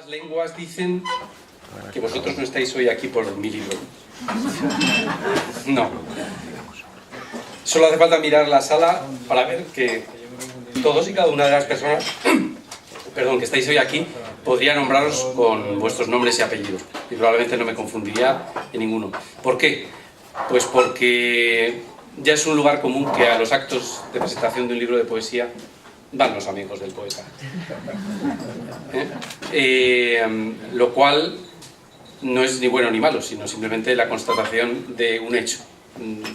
lenguas dicen que vosotros no estáis hoy aquí por mi libro. No. Solo hace falta mirar la sala para ver que todos y cada una de las personas que estáis hoy aquí podría nombraros con vuestros nombres y apellidos. Y probablemente no me confundiría en ninguno. ¿Por qué? Pues porque ya es un lugar común que a los actos de presentación de un libro de poesía van los amigos del poeta. Lo cual no es ni bueno ni malo, sino simplemente la constatación de un hecho.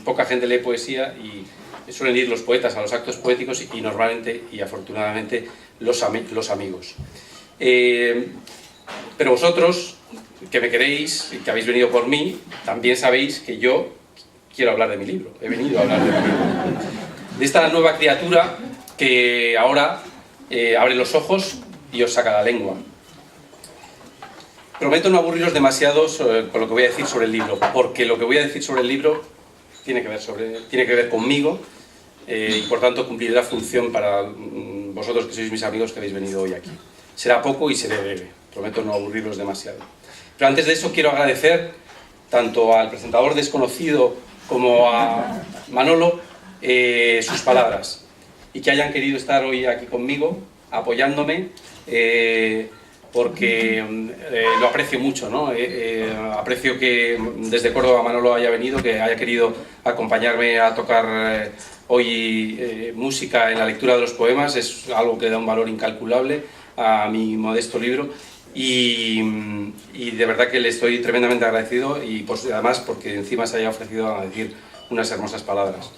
Poca gente lee poesía y suelen ir los poetas a los actos poéticos y normalmente y afortunadamente los amigos. Pero vosotros, que me queréis y que habéis venido por mí, también sabéis que yo quiero hablar de mi libro. He venido a hablar de mi libro. De esta nueva criatura que ahora abre los ojos y os saca la lengua. Prometo no aburriros demasiado con lo que voy a decir sobre el libro, porque lo que voy a decir sobre el libro tiene que ver conmigo y por tanto cumplirá la función para vosotros que sois mis amigos que habéis venido hoy aquí. Será poco y seré breve, prometo no aburriros demasiado. Pero antes de eso quiero agradecer tanto al presentador desconocido como a Manolo sus palabras y que hayan querido estar hoy aquí conmigo apoyándome porque lo aprecio mucho, ¿no? Aprecio que desde Córdoba Manolo haya venido, que haya querido acompañarme a tocar hoy música en la lectura de los poemas. Es algo que da un valor incalculable a mi modesto libro y de verdad que le estoy tremendamente agradecido y pues, además porque encima se haya ofrecido a decir unas hermosas palabras.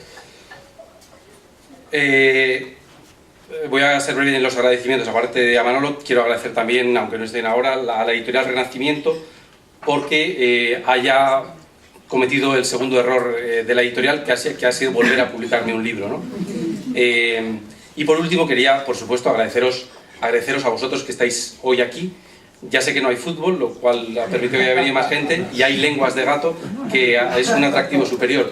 Voy a ser breve en los agradecimientos. Aparte de a Manolo, quiero agradecer también, aunque no estén ahora, a la editorial Renacimiento porque haya cometido el segundo error de la editorial, que ha sido volver a publicarme un libro, ¿no? Y por último quería, por supuesto, agradeceros a vosotros que estáis hoy aquí. Ya sé que no hay fútbol, lo cual ha permitido que haya venido más gente, y hay lenguas de gato, que es un atractivo superior.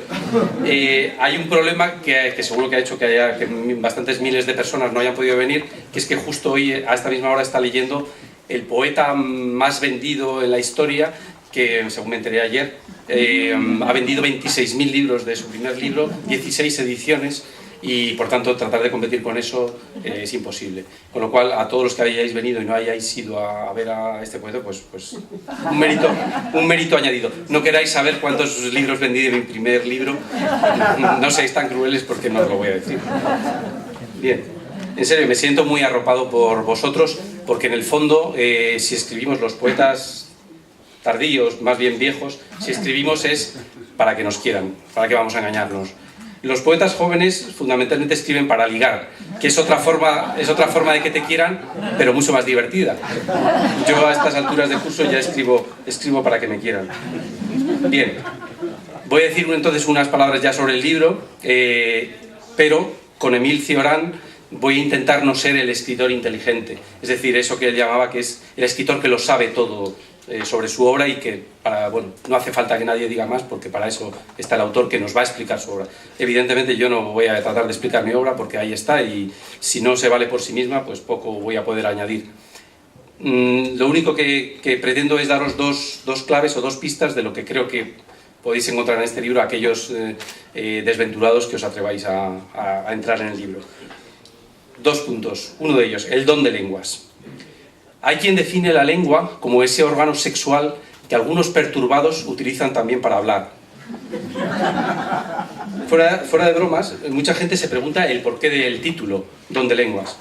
Hay un problema que seguro que ha hecho que bastantes miles de personas no hayan podido venir, que es que justo hoy, a esta misma hora, está leyendo el poeta más vendido en la historia, que según me enteré ayer, ha vendido 26.000 libros de su primer libro, 16 ediciones, y por tanto tratar de competir con eso es imposible. Con lo cual, a todos los que hayáis venido y no hayáis ido a ver a este poeta, pues un mérito añadido. No queráis saber cuántos libros vendí de mi primer libro, no seáis tan crueles porque no os lo voy a decir. Bien, en serio, me siento muy arropado por vosotros, porque en el fondo, si escribimos los poetas tardíos, más bien viejos, si escribimos es para que nos quieran, para que vamos a engañarnos. Los poetas jóvenes fundamentalmente escriben para ligar, que es otra forma de que te quieran, pero mucho más divertida. Yo a estas alturas de curso ya escribo para que me quieran. Bien, voy a decir entonces unas palabras ya sobre el libro, pero con Émile Cioran voy a intentar no ser el escritor inteligente, es decir, eso que él llamaba que es el escritor que lo sabe todo sobre su obra y que no hace falta que nadie diga más porque para eso está el autor que nos va a explicar su obra. Evidentemente yo no voy a tratar de explicar mi obra porque ahí está y si no se vale por sí misma pues poco voy a poder añadir. Lo único que pretendo es daros dos claves o dos pistas de lo que creo que podéis encontrar en este libro a aquellos desventurados que os atreváis a entrar en el libro. 2 puntos. Uno de ellos, el don de lenguas. Hay quien define la lengua como ese órgano sexual que algunos perturbados utilizan también para hablar. Fuera de bromas, mucha gente se pregunta el porqué del título, don de lenguas.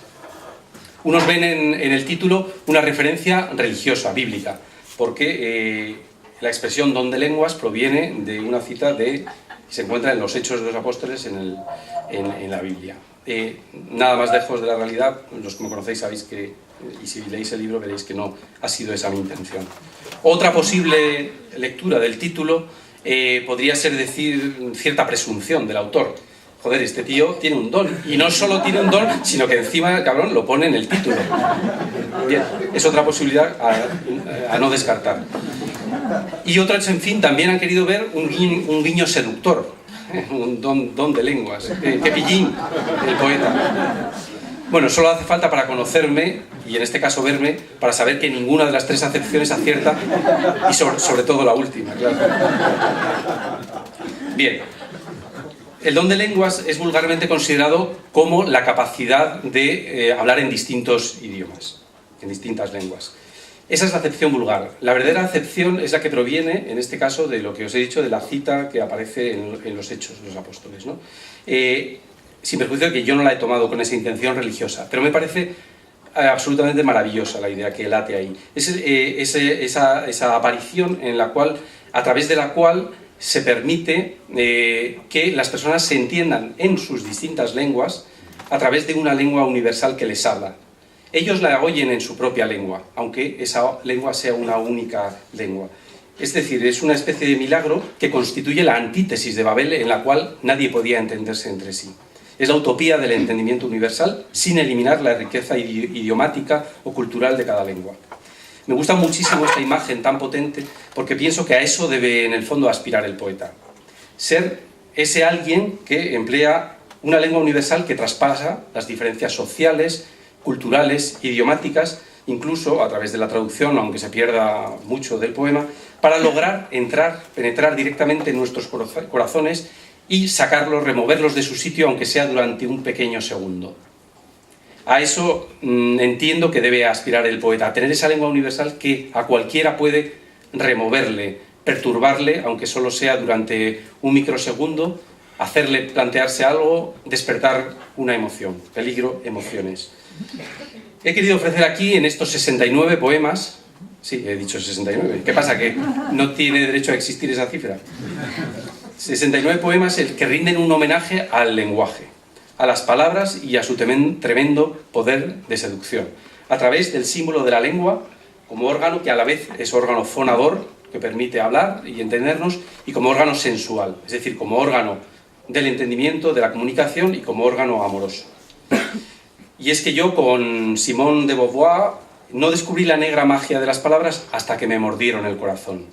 Unos ven en el título una referencia religiosa, bíblica, porque la expresión don de lenguas proviene de una cita que se encuentra en los Hechos de los Apóstoles en la Biblia. Nada más lejos de la realidad, los que me conocéis sabéis que, y si leéis el libro veréis que no ha sido esa mi intención. Otra posible lectura del título podría ser decir cierta presunción del autor. Joder, este tío tiene un don, y no solo tiene un don, sino que encima el cabrón lo pone en el título. Bien, es otra posibilidad a no descartar. Y otros, en fin, también han querido ver un guiño seductor, un don de lenguas, que pillín el poeta. Bueno, solo hace falta para conocerme, y en este caso verme, para saber que ninguna de las tres acepciones acierta, y sobre todo la última, claro. Bien, el don de lenguas es vulgarmente considerado como la capacidad de hablar en distintos idiomas, en distintas lenguas. Esa es la acepción vulgar. La verdadera acepción es la que proviene, en este caso, de lo que os he dicho, de la cita que aparece en los Hechos de los Apóstoles, ¿no? Sin perjuicio de que yo no la he tomado con esa intención religiosa, pero me parece absolutamente maravillosa la idea que late ahí. Es esa aparición en la cual, a través de la cual se permite que las personas se entiendan en sus distintas lenguas a través de una lengua universal que les habla. Ellos la oyen en su propia lengua, aunque esa lengua sea una única lengua. Es decir, es una especie de milagro que constituye la antítesis de Babel, en la cual nadie podía entenderse entre sí. Es la utopía del entendimiento universal sin eliminar la riqueza idiomática o cultural de cada lengua. Me gusta muchísimo esta imagen tan potente porque pienso que a eso debe en el fondo aspirar el poeta. Ser ese alguien que emplea una lengua universal que traspasa las diferencias sociales, culturales, idiomáticas, incluso a través de la traducción, aunque se pierda mucho del poema, para lograr penetrar directamente en nuestros corazones y sacarlos, removerlos de su sitio, aunque sea durante un pequeño segundo. A eso entiendo que debe aspirar el poeta, a tener esa lengua universal que a cualquiera puede removerle, perturbarle, aunque solo sea durante un microsegundo, hacerle plantearse algo, despertar una emoción, peligro, emociones. He querido ofrecer aquí, en estos 69 poemas, sí, he dicho 69, ¿qué pasa? ¿Que no tiene derecho a existir esa cifra? 69 poemas que rinden un homenaje al lenguaje, a las palabras y a su tremendo poder de seducción, a través del símbolo de la lengua como órgano que a la vez es órgano fonador, que permite hablar y entendernos, y como órgano sensual, es decir, como órgano del entendimiento, de la comunicación y como órgano amoroso. Y es que yo con Simone de Beauvoir no descubrí la negra magia de las palabras hasta que me mordieron el corazón.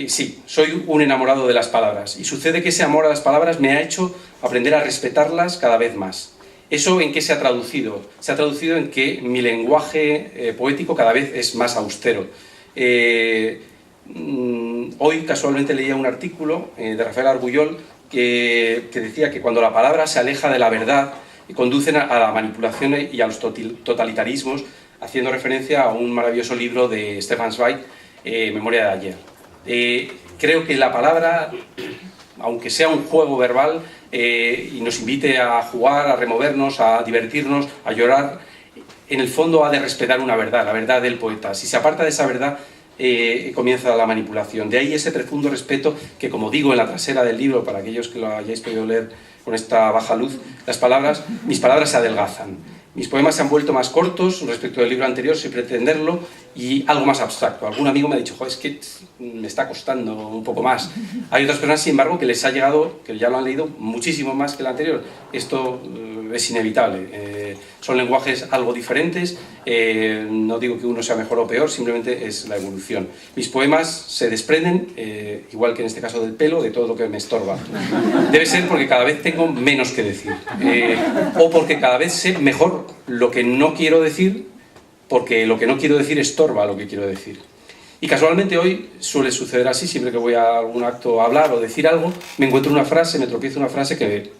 Sí, soy un enamorado de las palabras y sucede que ese amor a las palabras me ha hecho aprender a respetarlas cada vez más. ¿Eso en qué se ha traducido? Se ha traducido en que mi lenguaje poético cada vez es más austero. Hoy casualmente leía un artículo de Rafael Argullol que decía que cuando la palabra se aleja de la verdad conducen a la manipulación y a los totalitarismos, haciendo referencia a un maravilloso libro de Stefan Zweig, Memoria de ayer. Creo que la palabra, aunque sea un juego verbal y nos invite a jugar, a removernos, a divertirnos, a llorar, en el fondo ha de respetar una verdad, la verdad del poeta. Si se aparta de esa verdad, comienza la manipulación. De ahí ese profundo respeto que, como digo en la trasera del libro, para aquellos que lo hayáis podido leer con esta baja luz, mis palabras se adelgazan. Mis poemas se han vuelto más cortos respecto del libro anterior, sin pretenderlo, y algo más abstracto. Algún amigo me ha dicho, es que me está costando un poco más. Hay otras personas, sin embargo, que les ha llegado, que ya lo han leído, muchísimo más que el anterior. Esto es inevitable. Son lenguajes algo diferentes, no digo que uno sea mejor o peor, simplemente es la evolución. Mis poemas se desprenden, igual que en este caso del pelo, de todo lo que me estorba. Debe ser porque cada vez tengo menos que decir, o porque cada vez sé mejor lo que no quiero decir, porque lo que no quiero decir estorba lo que quiero decir. Y casualmente hoy suele suceder así, siempre que voy a algún acto a hablar o decir algo, me encuentro una frase, me tropiezo una frase que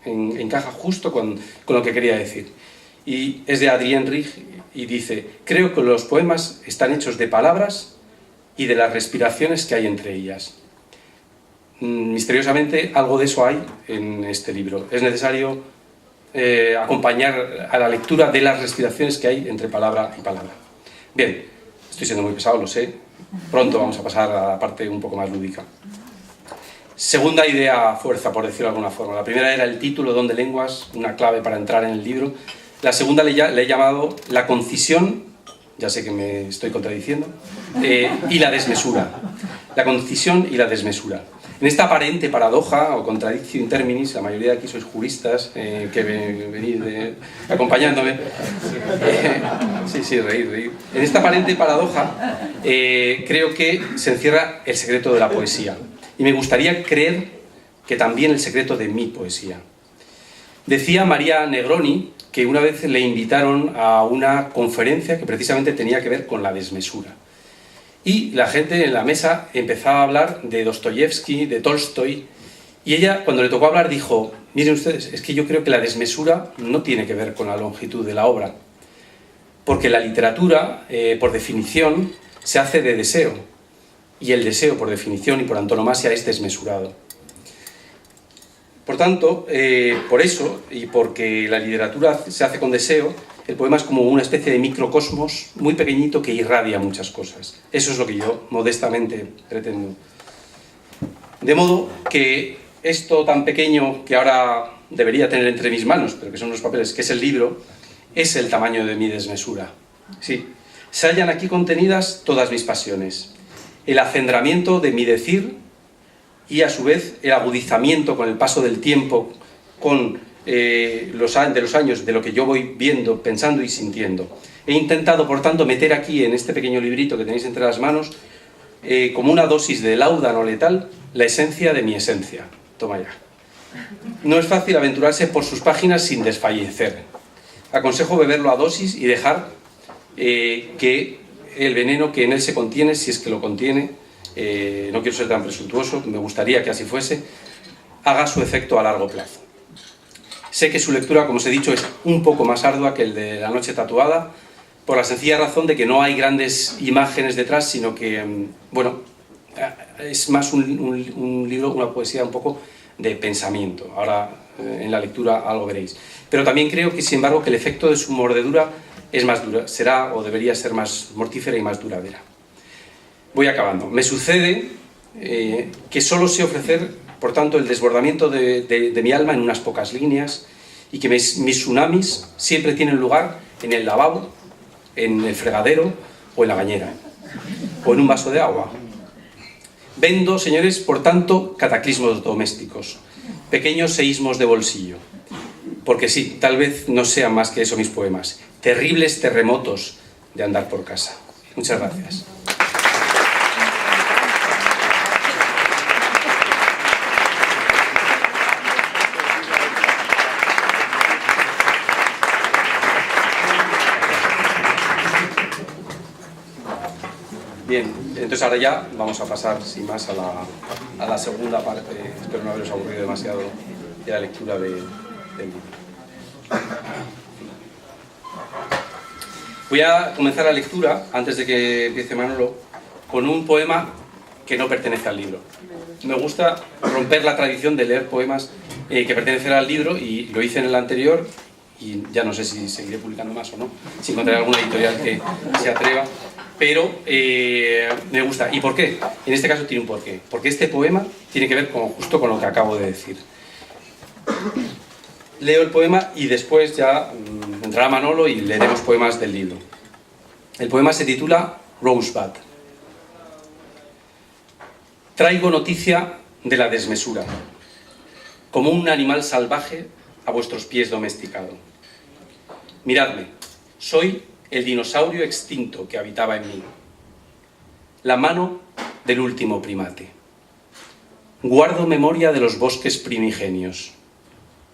encaja justo con lo que quería decir. Y es de Adrien Rich y dice: creo que los poemas están hechos de palabras y de las respiraciones que hay entre ellas. Misteriosamente algo de eso hay en este libro. Es necesario acompañar a la lectura de las respiraciones que hay entre palabra y palabra. Bien, estoy siendo muy pesado, lo sé. Pronto vamos a pasar a la parte un poco más lúdica. Segunda idea fuerza, por decirlo de alguna forma. La primera era el título, Don de lenguas, una clave para entrar en el libro. La segunda le he llamado la concisión, ya sé que me estoy contradiciendo, y la desmesura. La concisión y la desmesura. En esta aparente paradoja o contradictio in terminis, la mayoría de aquí sois juristas que venís acompañándome. Sí, reír. En esta aparente paradoja creo que se encierra el secreto de la poesía. Y me gustaría creer que también el secreto de mi poesía. Decía María Negroni que una vez le invitaron a una conferencia que precisamente tenía que ver con la desmesura. Y la gente en la mesa empezaba a hablar de Dostoyevsky, de Tolstoy, y ella, cuando le tocó hablar, dijo: miren ustedes, es que yo creo que la desmesura no tiene que ver con la longitud de la obra, porque la literatura, por definición, se hace de deseo, y el deseo, por definición y por antonomasia, es desmesurado. Por tanto, por eso, y porque la literatura se hace con deseo, el poema es como una especie de microcosmos muy pequeñito que irradia muchas cosas. Eso es lo que yo modestamente pretendo. De modo que esto tan pequeño que ahora debería tener entre mis manos, pero que son los papeles, que es el libro, es el tamaño de mi desmesura. Sí, se hallan aquí contenidas todas mis pasiones, el acendramiento de mi decir y a su vez el agudizamiento con el paso del tiempo, con de los años, de lo que yo voy viendo, pensando y sintiendo. He intentado, por tanto, meter aquí en este pequeño librito que tenéis entre las manos, como una dosis de láudano letal, la esencia de mi esencia. Toma ya. No es fácil aventurarse por sus páginas sin desfallecer. Aconsejo beberlo a dosis y dejar que el veneno que en él se contiene, si es que lo contiene, no quiero ser tan presuntuoso, me gustaría que así fuese, haga su efecto a largo plazo. Sé que su lectura, como os he dicho, es un poco más ardua que el de La noche tatuada, por la sencilla razón de que no hay grandes imágenes detrás, sino que, bueno, es más un libro, una poesía un poco de pensamiento. Ahora, en la lectura algo veréis. Pero también creo que, sin embargo, que el efecto de su mordedura es más dura, será o debería ser más mortífera y más duradera. Voy acabando. Me sucede que solo sé ofrecer, por tanto, el desbordamiento de mi alma en unas pocas líneas, y que mis tsunamis siempre tienen lugar en el lavabo, en el fregadero o en la bañera, o en un vaso de agua. Vendo, señores, por tanto, cataclismos domésticos, pequeños seísmos de bolsillo, porque sí, tal vez no sean más que eso mis poemas, terribles terremotos de andar por casa. Muchas gracias. Bien, entonces ahora ya vamos a pasar sin más a la segunda parte. Espero no haberos aburrido demasiado de la lectura del libro. Voy a comenzar la lectura, antes de que empiece Manolo, con un poema que no pertenece al libro. Me gusta romper la tradición de leer poemas que pertenecen al libro, y lo hice en el anterior, y ya no sé si seguiré publicando más o no, si encontraré alguna editorial que se atreva. Pero me gusta. ¿Y por qué? En este caso tiene un porqué. Porque este poema tiene que ver justo con lo que acabo de decir. Leo el poema y después ya entrará Manolo y leeremos poemas del libro. El poema se titula Rosebud. Traigo noticia de la desmesura, como un animal salvaje a vuestros pies domesticado. Miradme, soy el dinosaurio extinto que habitaba en mí, la mano del último primate. Guardo memoria de los bosques primigenios,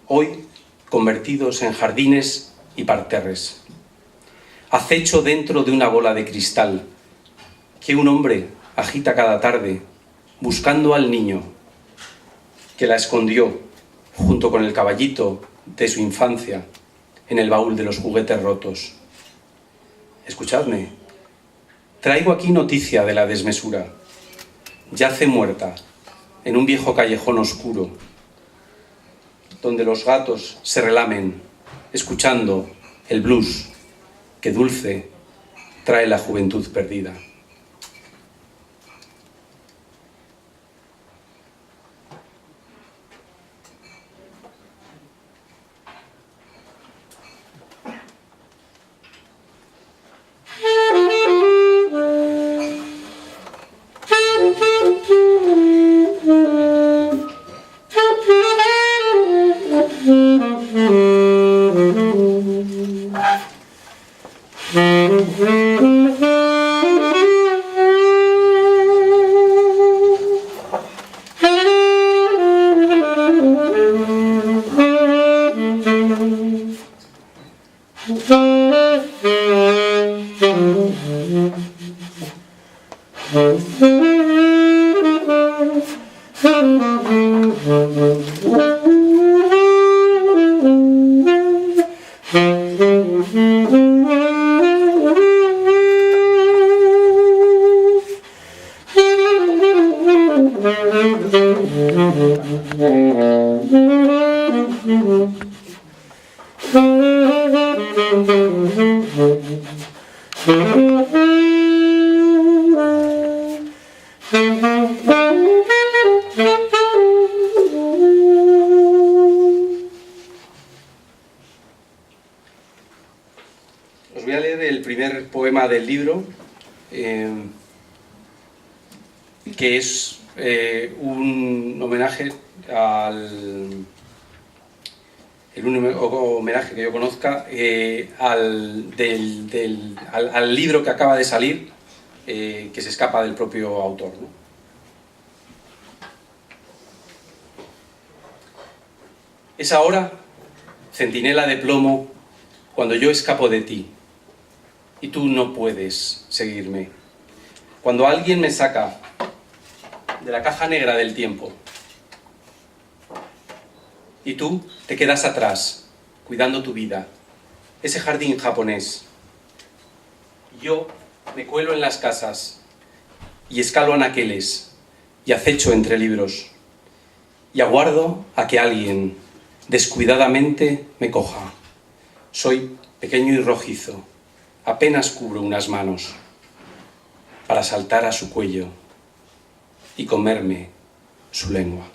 hoy convertidos en jardines y parterres. Acecho dentro de una bola de cristal que un hombre agita cada tarde buscando al niño que la escondió junto con el caballito de su infancia en el baúl de los juguetes rotos. Escuchadme, traigo aquí noticia de la desmesura. Yace muerta en un viejo callejón oscuro, donde los gatos se relamen, escuchando el blues que dulce trae la juventud perdida. Os voy a leer el primer poema del libro, que es un homenaje el único homenaje que yo conozca al libro que acaba de salir, que se escapa del propio autor, ¿no? Es ahora, centinela de plomo, cuando yo escapo de ti y tú no puedes seguirme. Cuando alguien me saca de la caja negra del tiempo y tú te quedas atrás, cuidando tu vida, ese jardín japonés. Yo me cuelo en las casas y escalo anaqueles y acecho entre libros y aguardo a que alguien descuidadamente me coja. Soy pequeño y rojizo, apenas cubro unas manos para saltar a su cuello y comerme su lengua.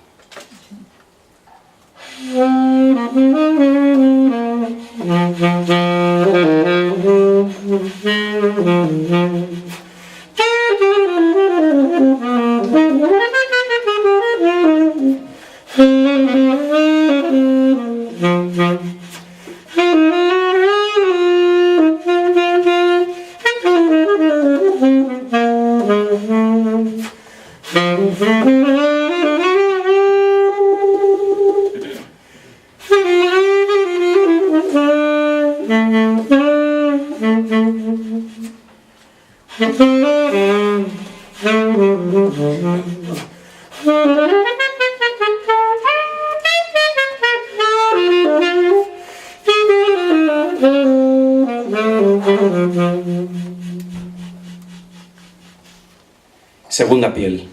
Segunda piel.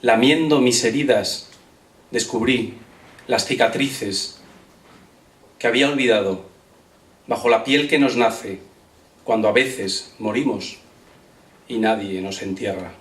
Lamiendo mis heridas, descubrí las cicatrices que había olvidado bajo la piel que nos nace cuando a veces morimos y nadie nos entierra.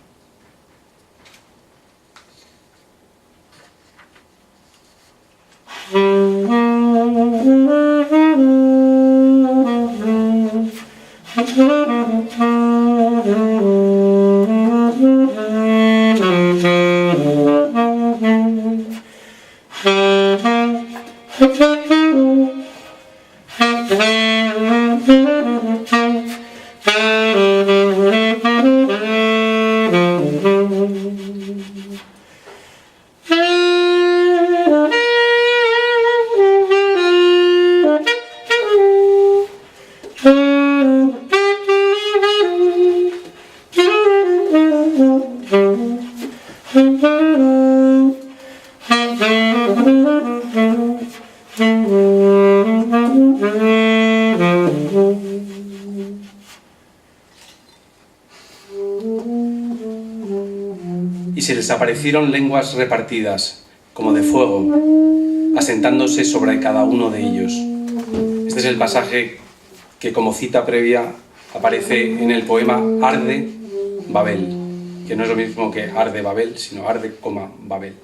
Y se les aparecieron lenguas repartidas, como de fuego, asentándose sobre cada uno de ellos. Este es el pasaje que, como cita previa, aparece en el poema Arde, Babel, que no es lo mismo que Arde Babel, sino Arde, Babel.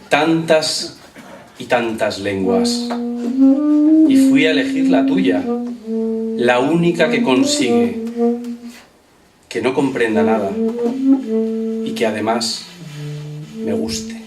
Tantas y tantas lenguas, y fui a elegir la tuya, la única que consigue que no comprenda nada y que además me guste.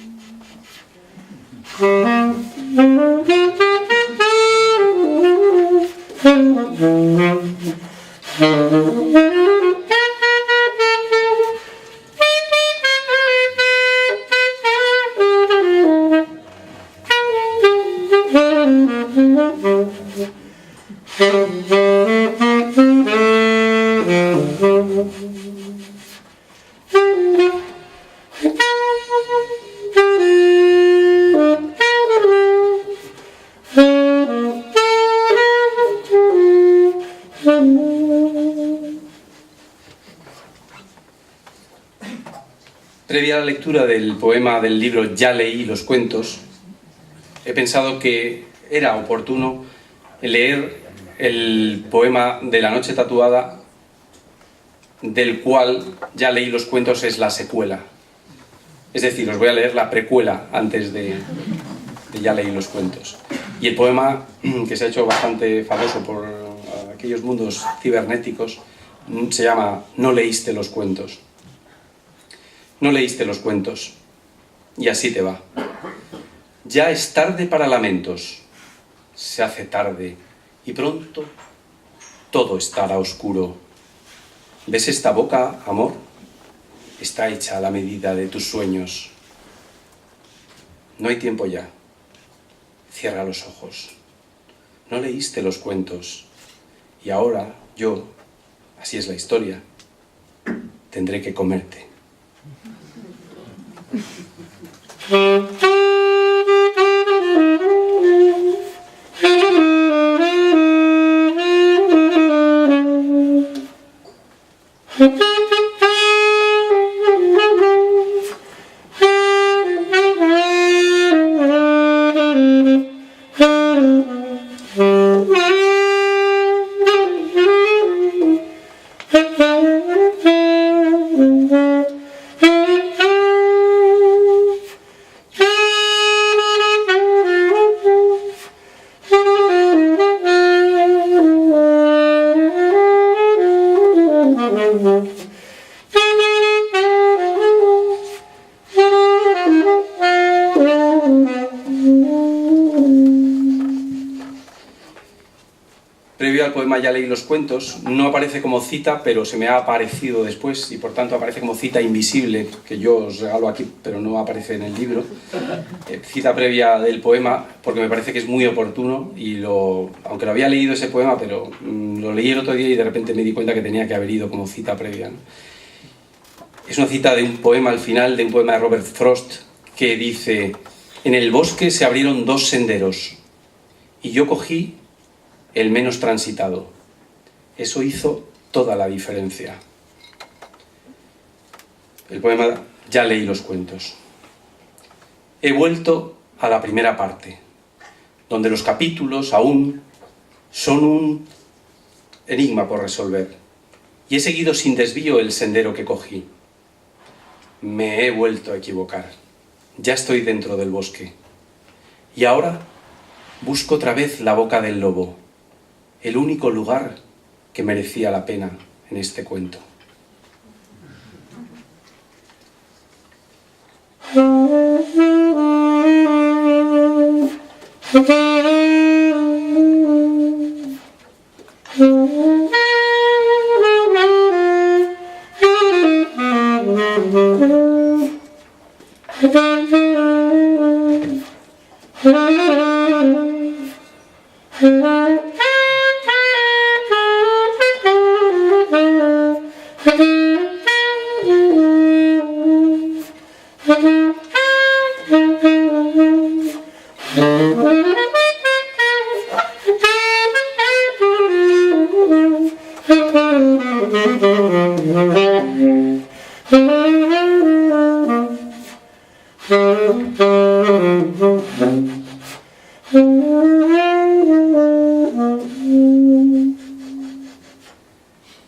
Previa a la lectura del poema del libro Ya leí los cuentos, he pensado que era oportuno leer el poema de La noche tatuada, del cual Ya leí los cuentos es la secuela. Es decir, os voy a leer la precuela antes de Ya leí los cuentos. Y el poema, que se ha hecho bastante famoso por aquellos mundos cibernéticos, se llama No leíste los cuentos. No leíste los cuentos. Y así te va. Ya es tarde para lamentos. Se hace tarde y pronto todo estará oscuro. ¿Ves esta boca, amor? Está hecha a la medida de tus sueños. No hay tiempo ya. Cierra los ojos. No leíste los cuentos. Y ahora yo, así es la historia, tendré que comerte. Previo al poema Ya leí los cuentos, no aparece como cita, pero se me ha aparecido después y por tanto aparece como cita invisible, que yo os regalo aquí, pero no aparece en el libro. Cita previa del poema, porque me parece que es muy oportuno y aunque lo había leído ese poema, pero lo leí el otro día y de repente me di cuenta que tenía que haber ido como cita previa, ¿no? Es una cita de un poema al final, de un poema de Robert Frost, que dice: en el bosque se abrieron dos senderos y yo cogí el menos transitado. Eso hizo toda la diferencia. El poema Ya leí los cuentos. He vuelto a la primera parte, donde los capítulos aún son un enigma por resolver, y he seguido sin desvío el sendero que cogí. Me he vuelto a equivocar. Ya estoy dentro del bosque. Y ahora busco otra vez la boca del lobo, el único lugar que merecía la pena en este cuento.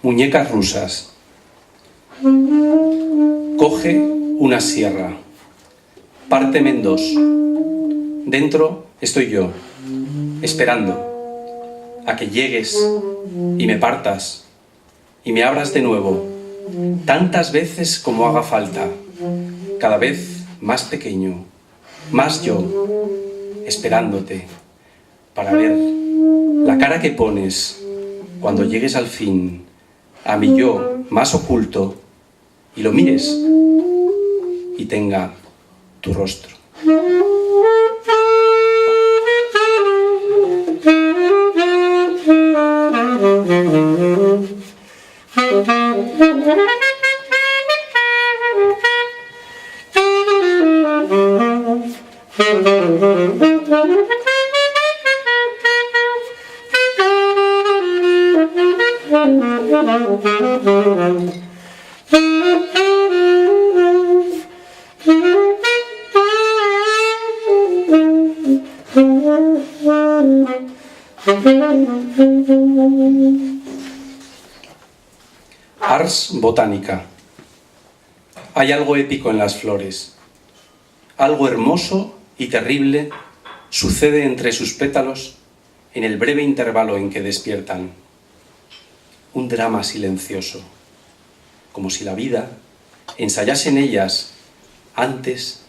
Muñecas rusas. Coge una sierra, párteme en dos. Dentro estoy yo, esperando a que llegues y me partas y me abras de nuevo, tantas veces como haga falta, cada vez más pequeño, más yo, esperándote para ver la cara que pones cuando llegues al fin a mi yo más oculto y lo mires y tenga tu rostro. Ars botánica. Hay algo épico en las flores. Algo hermoso y terrible sucede entre sus pétalos en el breve intervalo en que despiertan. Un drama silencioso, como si la vida ensayase en ellas antes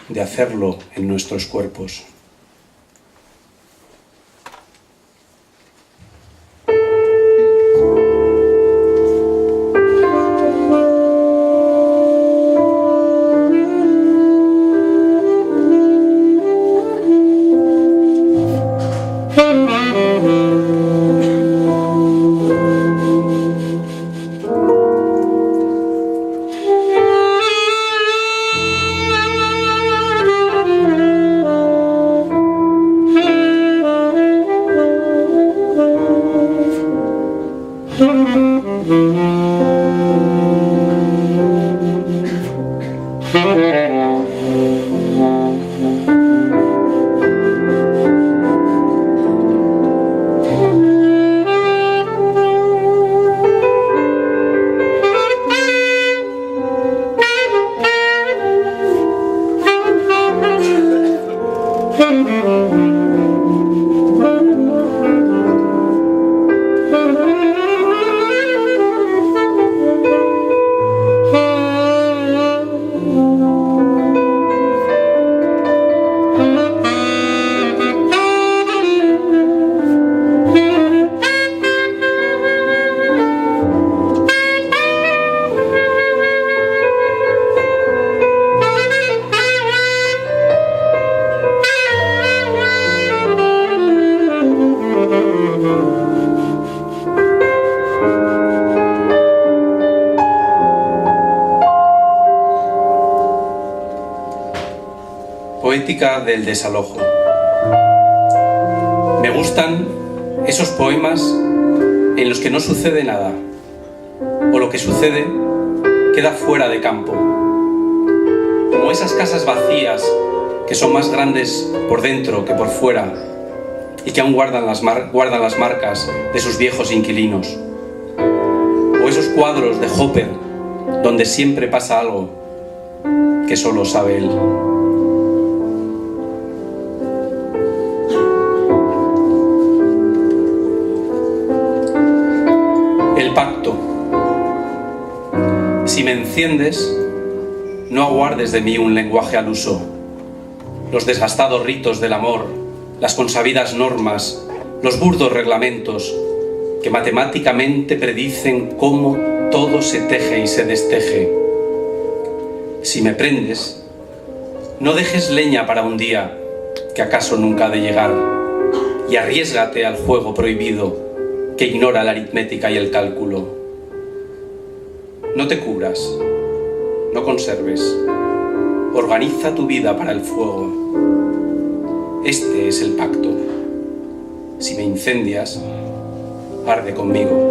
de hacerlo en nuestros cuerpos. Poética del desalojo. Me gustan esos poemas en los que no sucede nada, o lo que sucede queda fuera de campo, como esas casas vacías que son más grandes por dentro que por fuera y que aún guardan las marcas de sus viejos inquilinos, o esos cuadros de Hopper donde siempre pasa algo que solo sabe él. Pacto. Si me enciendes, no aguardes de mí un lenguaje al uso. Los desgastados ritos del amor, las consabidas normas, los burdos reglamentos que matemáticamente predicen cómo todo se teje y se desteje. Si me prendes, no dejes leña para un día que acaso nunca ha de llegar, y arriésgate al juego prohibido que ignora la aritmética y el cálculo. No te cubras, no conserves, organiza tu vida para el fuego. Este es el pacto. Si me incendias, arde conmigo.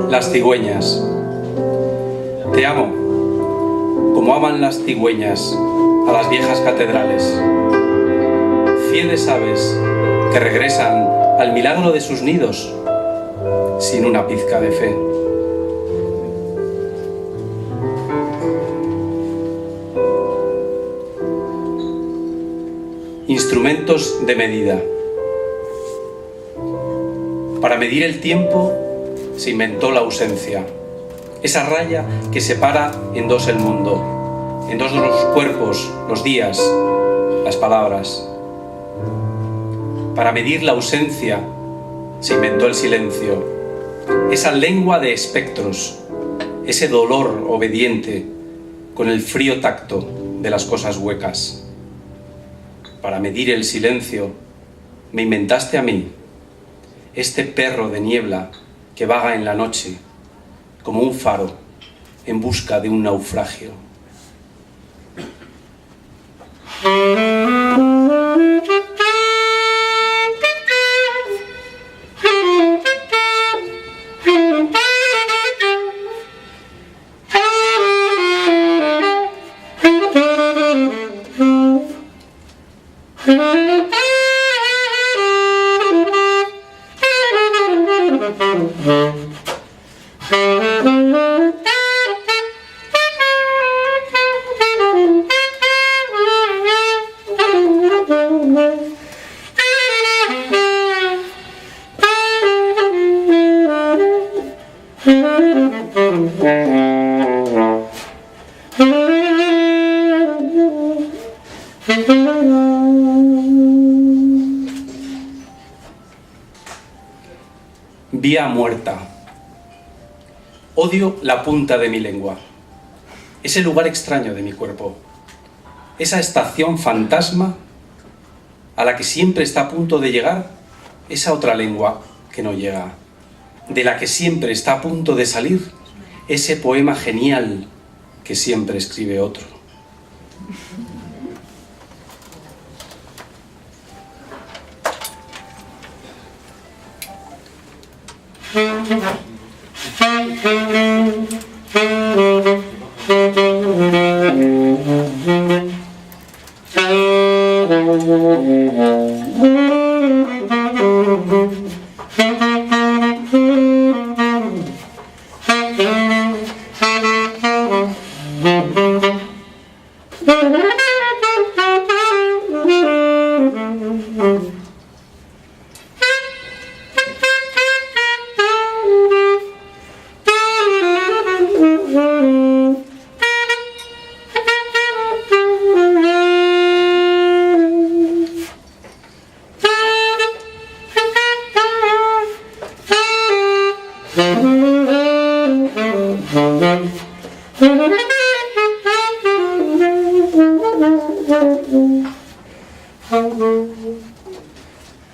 Las cigüeñas. Te amo, como aman las cigüeñas a las viejas catedrales. Fieles aves que regresan al milagro de sus nidos sin una pizca de fe. instrumentos de medida. Para medir el tiempo se inventó la ausencia, esa raya que separa en dos el mundo, en dos los cuerpos, los días, las palabras. Para medir la ausencia se inventó el silencio, esa lengua de espectros, ese dolor obediente con el frío tacto de las cosas huecas. Para medir el silencio me inventaste a mí, este perro de niebla que vaga en la noche como un faro en busca de un naufragio. Vía muerta. Odio la punta de mi lengua, ese lugar extraño de mi cuerpo, esa estación fantasma a la que siempre está a punto de llegar esa otra lengua que no llega, de la que siempre está a punto de salir ese poema genial que siempre escribe otro.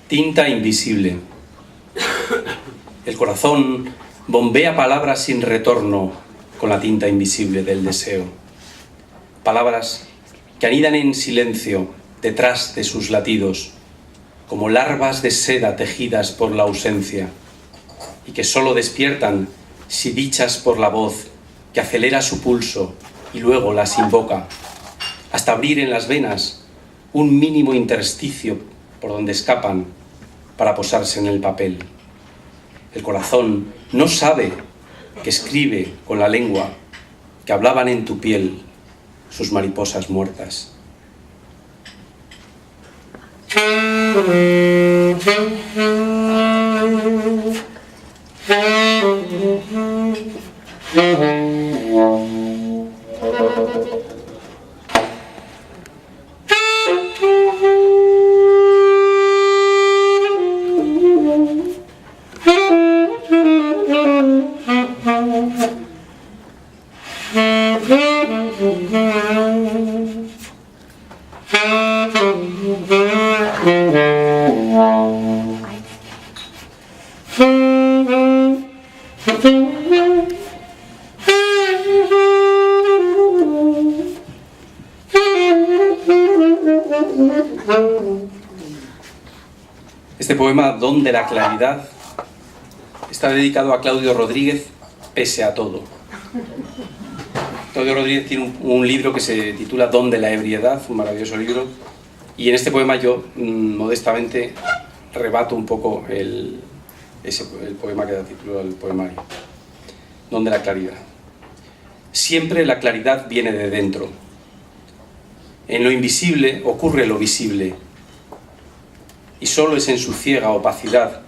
Tinta invisible. El corazón bombea palabras sin retorno con la tinta invisible del deseo. Palabras que anidan en silencio detrás de sus latidos, como larvas de seda tejidas por la ausencia, y que solo despiertan si dichas por la voz que acelera su pulso y luego las invoca, hasta abrir en las venas un mínimo intersticio por donde escapan para posarse en el papel. El corazón no sabe que escribe con la lengua que hablaban en tu piel sus mariposas muertas. Este poema, Don de la Claridad, está dedicado a Claudio Rodríguez, pese a todo. Claudio Rodríguez tiene un libro que se titula Don de la Ebriedad, un maravilloso libro, y en este poema yo, modestamente, rebato un poco el poema que da título al poemario. Don de la Claridad. Siempre la claridad viene de dentro. En lo invisible ocurre lo visible, y solo es en su ciega opacidad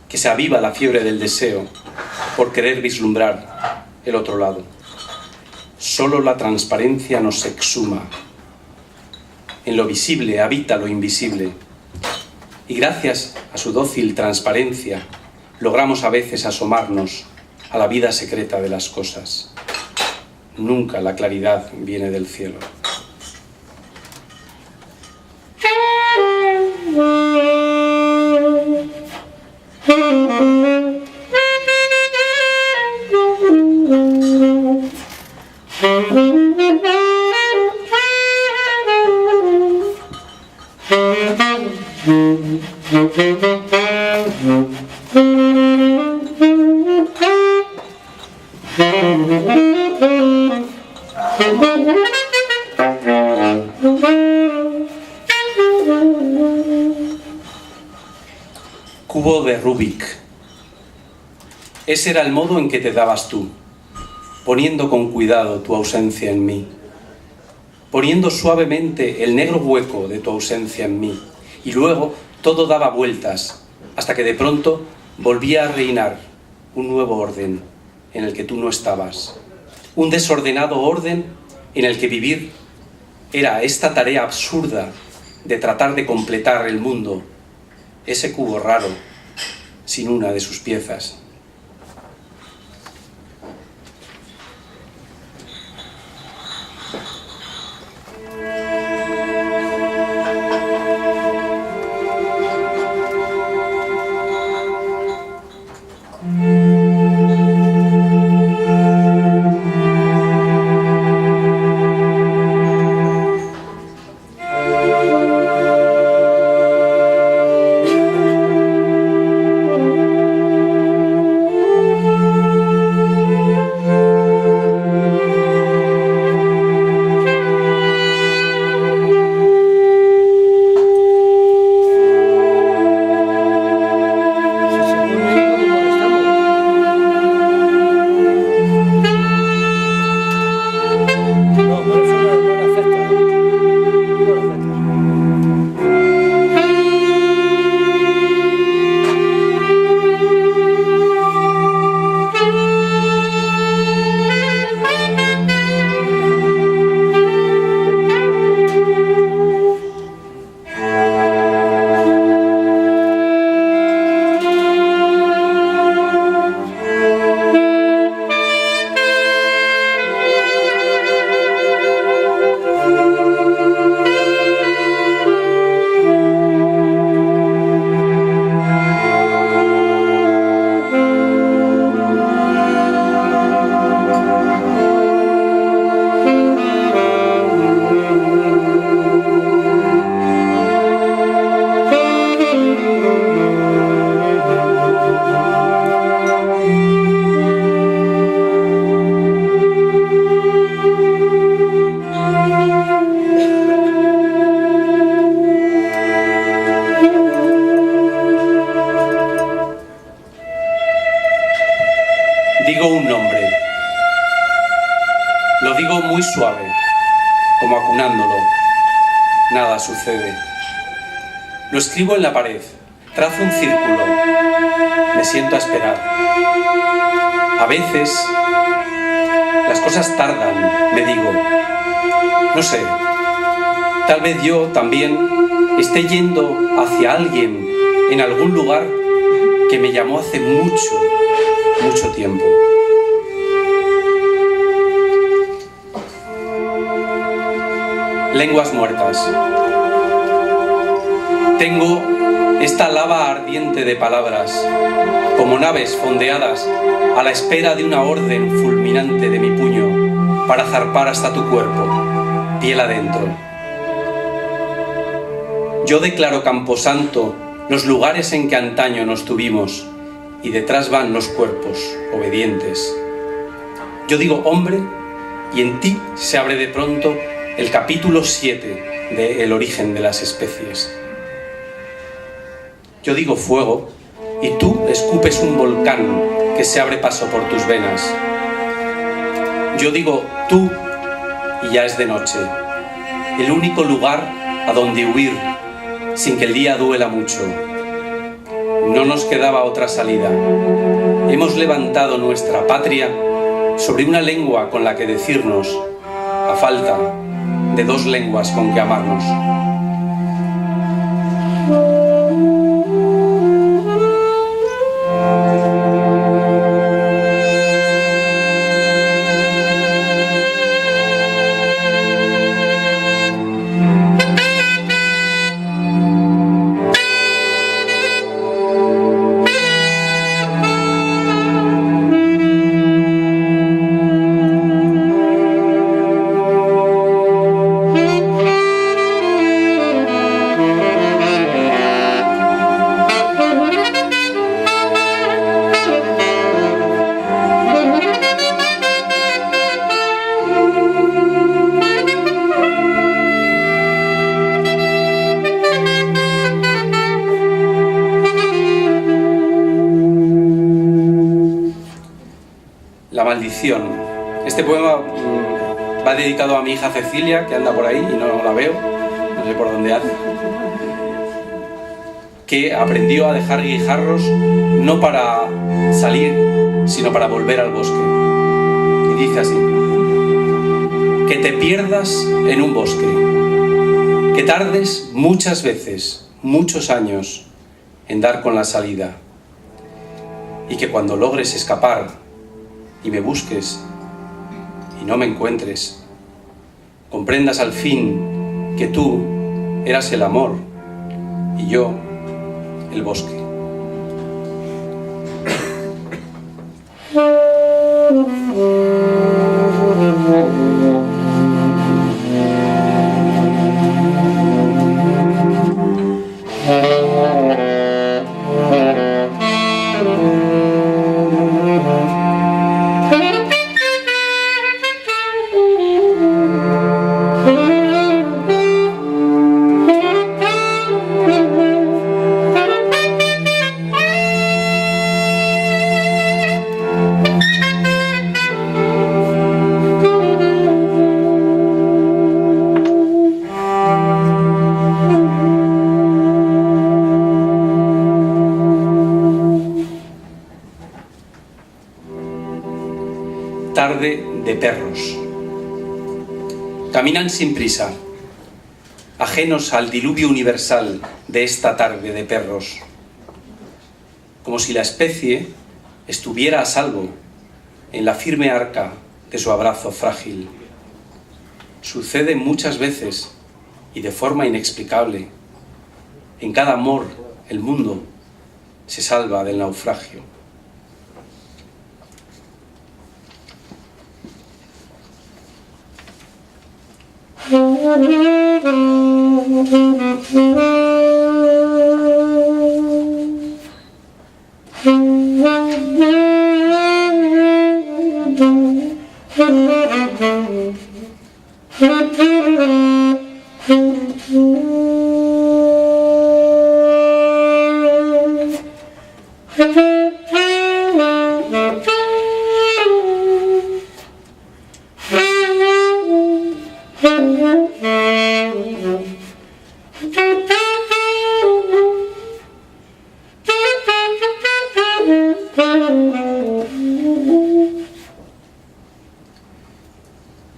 que se aviva la fiebre del deseo por querer vislumbrar el otro lado. Solo la transparencia nos exhuma. En lo visible habita lo invisible, y gracias a su dócil transparencia logramos a veces asomarnos a la vida secreta de las cosas. Nunca la claridad viene del cielo. Cubo de Rubik. Ese era el modo en que te dabas tú, poniendo con cuidado tu ausencia en mí, poniendo suavemente el negro hueco de tu ausencia en mí, y luego todo daba vueltas, hasta que de pronto volvía a reinar un nuevo orden en el que tú no estabas, un desordenado orden en el que vivir era esta tarea absurda de tratar de completar el mundo, ese cubo raro, sin una de sus piezas. Digo un nombre. Lo digo muy suave, como acunándolo. Nada sucede. Lo escribo en la pared, trazo un círculo, me siento a esperar. A veces las cosas tardan, me digo. No sé, tal vez yo también esté yendo hacia alguien en algún lugar que me llamó hace mucho tiempo. Lenguas muertas. Tengo esta lava ardiente de palabras, como naves fondeadas a la espera de una orden fulminante de mi puño para zarpar hasta tu cuerpo, piel adentro. Yo declaro camposanto los lugares en que antaño nos tuvimos, y detrás van los cuerpos obedientes. Yo digo hombre, y en ti se abre de pronto el capítulo 7 de El origen de las especies. Yo digo fuego, y tú escupes un volcán que se abre paso por tus venas. Yo digo tú, y ya es de noche, el único lugar a donde huir sin que el día duela mucho. No nos quedaba otra salida. Hemos levantado nuestra patria sobre una lengua con la que decirnos, a falta de dos lenguas con que amarnos. La maldición. Este poema va dedicado a mi hija Cecilia, que anda por ahí y no la veo, no sé por dónde anda, que aprendió a dejar guijarros no para salir, sino para volver al bosque. Y dice así: que te pierdas en un bosque, que tardes muchas veces, muchos años, en dar con la salida, y que cuando logres escapar y me busques y no me encuentres, comprendas al fin que tú eras el amor y yo el bosque. Tarde de perros. Caminan sin prisa, ajenos al diluvio universal de esta tarde de perros, como si la especie estuviera a salvo en la firme arca de su abrazo frágil. Sucede muchas veces y de forma inexplicable. En cada amor el mundo se salva del naufragio.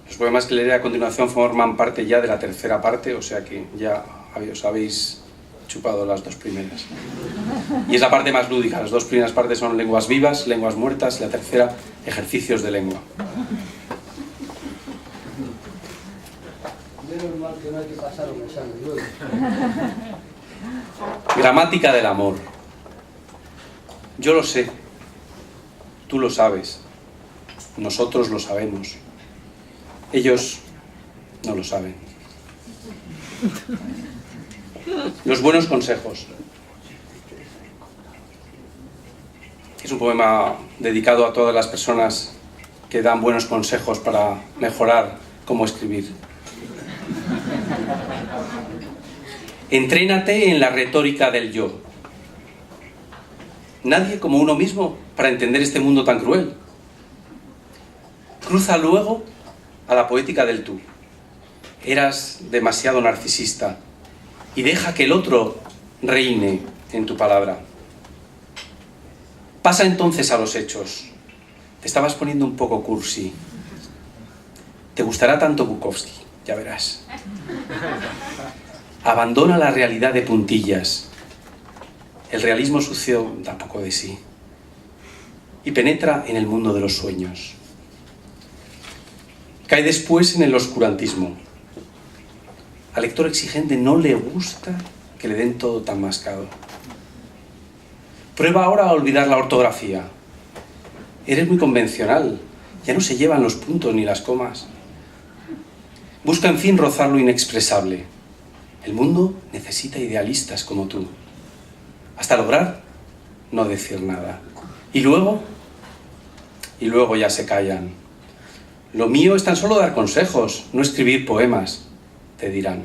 Los poemas que leeré a continuación forman parte ya de la tercera parte, o sea que ya os habéis chupado las dos primeras. Y es la parte más lúdica. Las dos primeras partes son lenguas vivas, lenguas muertas, y la tercera, ejercicios de lengua. Gramática del amor. Yo lo sé, tú lo sabes, nosotros lo sabemos, ellos no lo saben. Los buenos consejos. Es un poema dedicado a todas las personas que dan buenos consejos para mejorar cómo escribir. Entrénate en la retórica del yo. Nadie como uno mismo para entender este mundo tan cruel. Cruza luego a la poética del tú. Eras demasiado narcisista y deja que el otro reine en tu palabra. Pasa entonces a los hechos. Te estabas poniendo un poco cursi. Te gustará tanto Bukowski, ya verás. Abandona la realidad de puntillas. El realismo sucio da poco de sí. Y penetra en el mundo de los sueños. Cae después en el oscurantismo. Al lector exigente no le gusta que le den todo tan mascado. Prueba ahora a olvidar la ortografía. Eres muy convencional. Ya no se llevan los puntos ni las comas. Busca en fin rozar lo inexpresable. El mundo necesita idealistas como tú. Hasta lograr no decir nada. Y luego ya se callan. Lo mío es tan solo dar consejos, no escribir poemas, te dirán.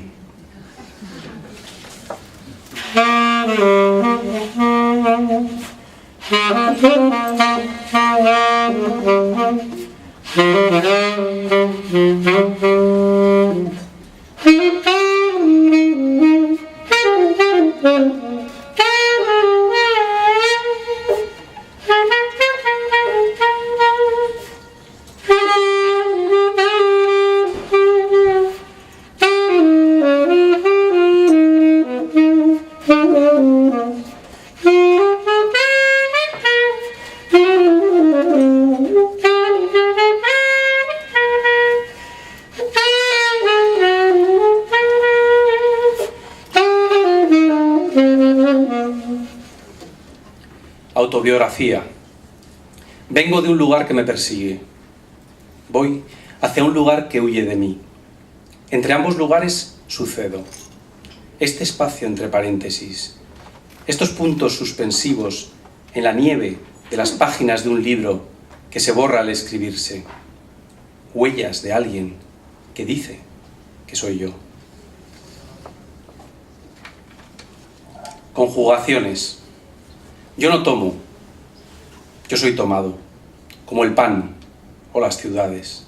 Autobiografía. Vengo de un lugar que me persigue. Voy hacia un lugar que huye de mí. Entre ambos lugares sucedo. Este espacio entre paréntesis, estos puntos suspensivos en la nieve de las páginas de un libro que se borra al escribirse. Huellas de alguien que dice que soy yo. Conjugaciones. Yo no tomo, yo soy tomado, como el pan o las ciudades.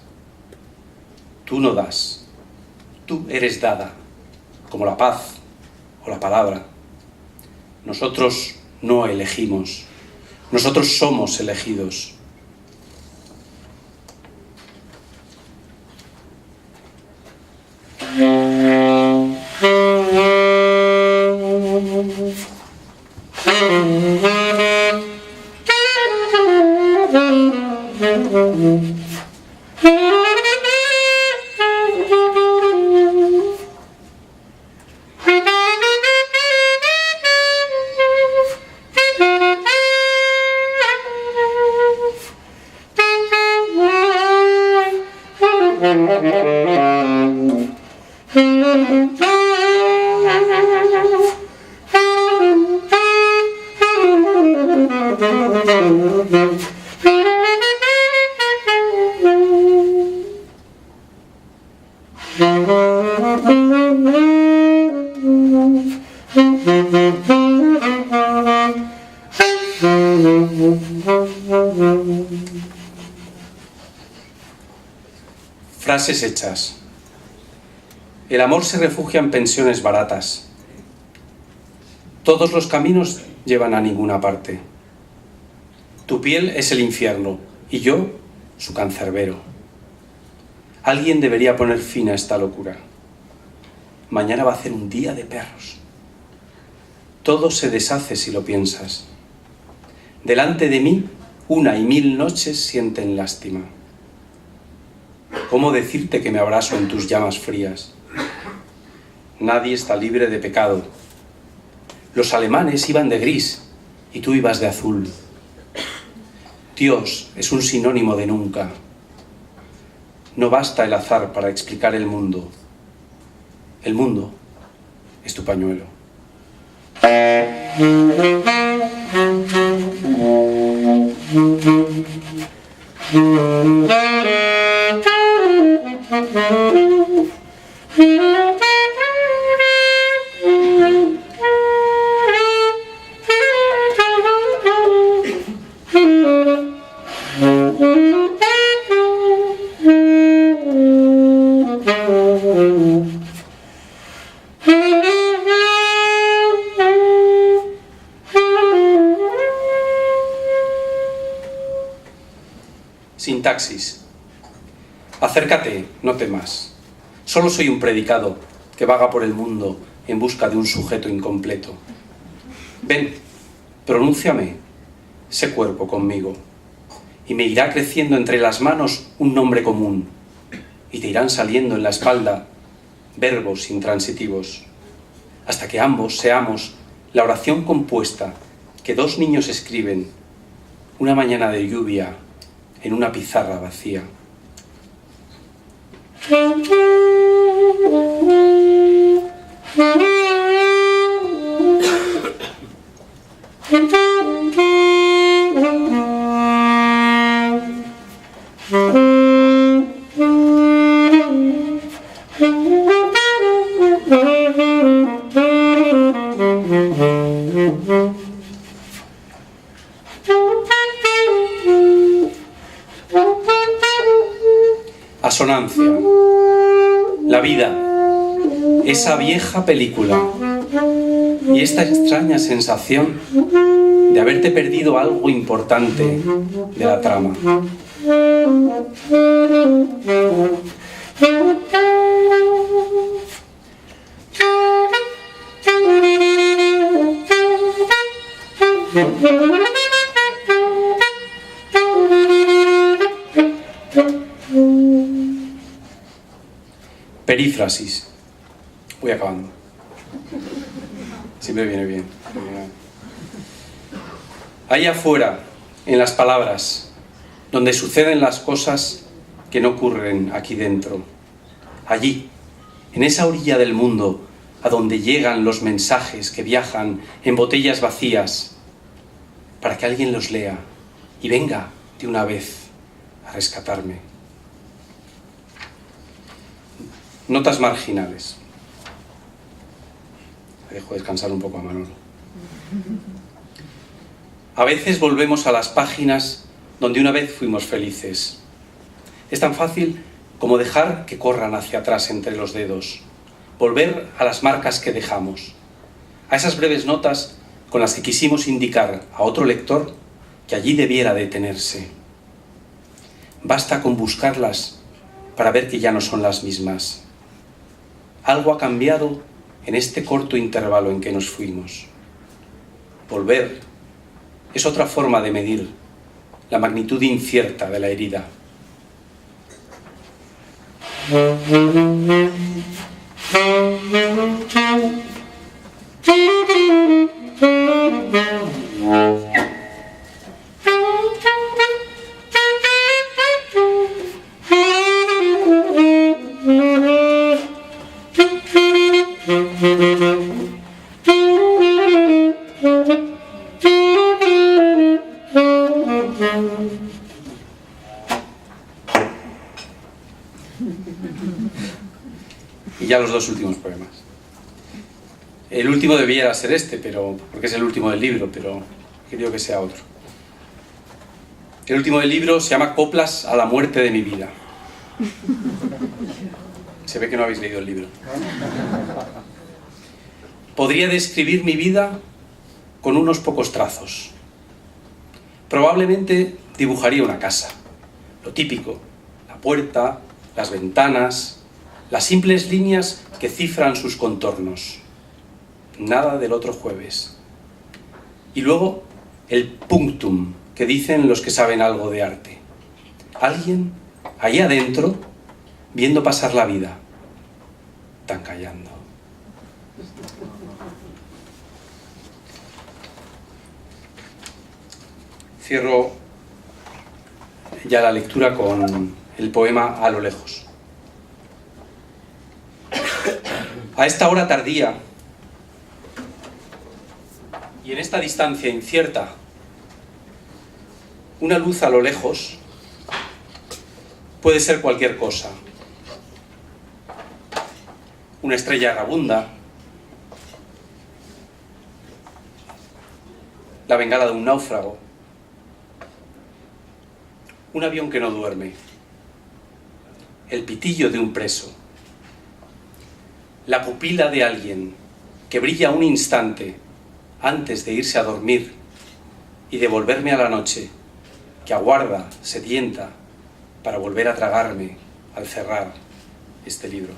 Tú no das, tú eres dada, como la paz o la palabra. Nosotros no elegimos, nosotros somos elegidos. Frases hechas. El amor se refugia en pensiones baratas. Todos los caminos llevan a ninguna parte. Tu piel es el infierno y yo su cancerbero. Alguien debería poner fin a esta locura. Mañana va a ser un día de perros. Todo se deshace si lo piensas. Delante de mí, 1 y 1000 noches sienten lástima. ¿Cómo decirte que me abrazo en tus llamas frías? Nadie está libre de pecado. Los alemanes iban de gris y tú ibas de azul. Dios es un sinónimo de nunca. No basta el azar para explicar el mundo. El mundo es tu pañuelo. Sintaxis. Acércate, no temas. Solo soy un predicado que vaga por el mundo en busca de un sujeto incompleto. Ven, pronúnciame, sé cuerpo conmigo, y me irá creciendo entre las manos un nombre común, y te irán saliendo en la espalda verbos intransitivos, hasta que ambos seamos la oración compuesta que dos niños escriben una mañana de lluvia en una pizarra vacía. Asonancia. La vida, esa vieja película y esta extraña sensación de haberte perdido algo importante de la trama. Perífrasis. Voy acabando. Siempre viene bien. Allá afuera, en las palabras, donde suceden las cosas que no ocurren aquí dentro. Allí, en esa orilla del mundo, a donde llegan los mensajes que viajan en botellas vacías, para que alguien los lea y venga de una vez a rescatarme. Notas marginales. Dejo descansar un poco a Manolo. A veces volvemos a las páginas donde una vez fuimos felices. Es tan fácil como dejar que corran hacia atrás entre los dedos. Volver a las marcas que dejamos. A esas breves notas con las que quisimos indicar a otro lector que allí debiera detenerse. Basta con buscarlas para ver que ya no son las mismas. Algo ha cambiado en este corto intervalo en que nos fuimos. Volver es otra forma de medir la magnitud incierta de la herida. Y ya los dos últimos poemas. El último debiera ser este, porque es el último del libro, pero he querido que sea otro. El último del libro se llama Coplas a la muerte de mi vida. Se ve que no habéis leído el libro. Podría describir mi vida con unos pocos trazos. Probablemente dibujaría una casa, lo típico, la puerta, las ventanas, las simples líneas que cifran sus contornos. Nada del otro jueves. Y luego el punctum que dicen los que saben algo de arte. Alguien ahí adentro viendo pasar la vida, tan callando. Cierro ya la lectura con el poema A lo lejos. A esta hora tardía y en esta distancia incierta, una luz a lo lejos puede ser cualquier cosa. Una estrella errabunda, la bengala de un náufrago, un avión que no duerme, el pitillo de un preso, la pupila de alguien que brilla un instante antes de irse a dormir y de volverme a la noche, que aguarda, sedienta, para volver a tragarme al cerrar este libro.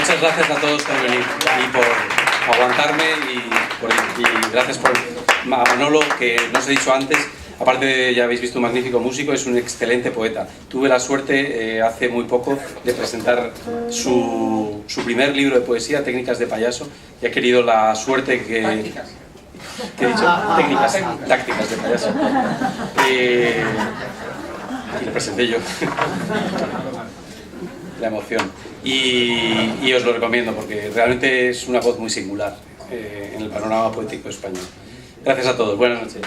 Muchas gracias a todos por venir y por aguantarme y gracias a Manolo, que no os he dicho antes, aparte de, ya habéis visto, un magnífico músico, es un excelente poeta. Tuve la suerte hace muy poco de presentar su primer libro de poesía, Técnicas de payaso, y ha querido la suerte que... Tácticas. ¿Qué he dicho? Técnicas, tácticas de payaso. Y lo presenté yo. La emoción. Y os lo recomiendo porque realmente es una voz muy singular en el panorama poético español. Gracias a todos. Buenas noches.